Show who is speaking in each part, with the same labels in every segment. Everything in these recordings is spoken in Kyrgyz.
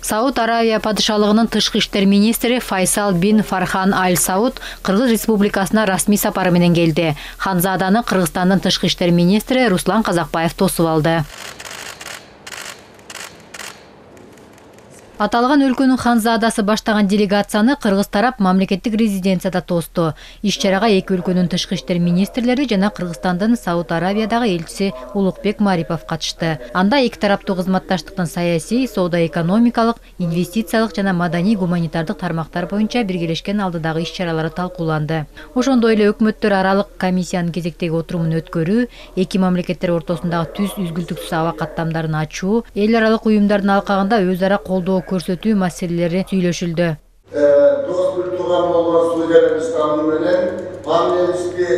Speaker 1: Сауд Аравия падышалыгынын тышкы иштер министри Файсал бин Фархан Аль Сауд Кыргыз Республикасына расмий сапары менен келди. Ханзаданы Кыргызстандын тышкы иштер министри Руслан Казакбаев тосуп алды. Аталган өлкөнүн ханзадасы баштаган делегацияны кыргыз тарап мамлекеттик резиденцияда тосту. Иш-чарага эки өлкөнүн тышкы иштер министрлери жана Кыргызстандын Сауд Аравиядагы элчиси Улукбек Марипов катышты. Анда эки тараптуу кызматташтыктын саясий, соода-экономикалык, инвестициялык жана маданий-гуманитардык тармактар боюнча биргелешкен алдыдагы иш-чаралары талкууланды. Ошондой эле өкмөттөр аралык комиссиянын кезектеги отурумун өткөрүү, эки мамлекеттер ортосундагы түз үзгүлтүксүз аба каттамдарын ачуу, эл аралык уюмдардын алкагында өз ара колдоо көрсөтүү маселелери сүйлөшүлдү.
Speaker 2: Дос бир тууган болгон Судербистанды менен мамлекетке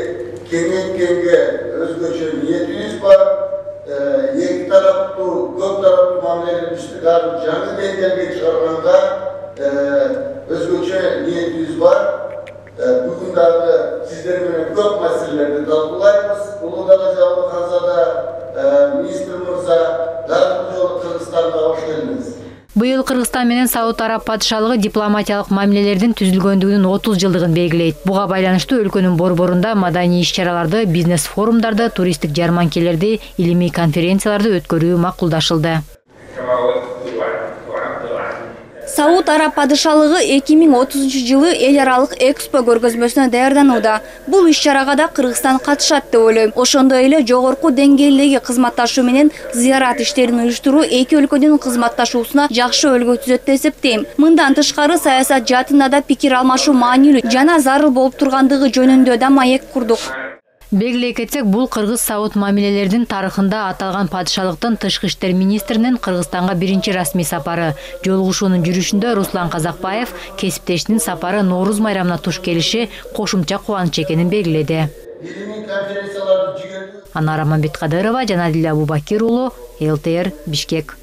Speaker 2: кеңейткенге өзгөчө ниетибиз бар. Эки тараптуу, көп тараптуу мамлекеттешти жаңы деңгээлге чыгарганга өзгөчө ниетибиз бар. Бүгүн дагы сиздер менен көп маселелерди талкуулайбыз. Улуу даражалуу Ханзада министр мырза дагы бул жолу Кыргызстанга кош келдиңиз.
Speaker 1: Быйыл Кыргызстан менен Сауд Араб падышалыгы дипломатиялык мамилелердин түзүлгөндүгүнүн 30 жылдыгын белгилейт. Буга байланыштуу өлкөнүн борборунда маданий иш-чараларды, бизнес форумдарды, туристтик жарманкелерди, илимий конференцияларды өткөрүү макулдашылды.
Speaker 3: Сауд Араб падышалыгы 2030 жылы эл аралык экспо көргөзмөсүнө даярданууда. Бул иш-чарага да Кыргызстан катышат деп ойлойм. Ошондой эле жогорку деңгээлдеги кызматташуу менен зыярат иштерин уюштуруу эки өлкөнүн кызматташуусуна жакшы өлгө түзөт деп эсептейм. Мындан тышкары саясат жаатында да пикир алмашуу маанилүү жана зарыл болуп тургандыгы жөнүндө да маек курдук.
Speaker 1: Белгилей кетсек, бул Кыргыз-Сауд мамилелердин тарыхында аталган падышалыктын тышкы иштер министринин Кыргызстанга биринчи расмий сапары. Жолугушуунун жүрүшүндө Руслан Казакбаев кесиптешинин сапары Норуз майрамына туш келиши кошумча кубаныч экенин белгиледи. Анара Мамбеткадырова, Жанадил Абубакир уулу, ЛТР, Бишкек.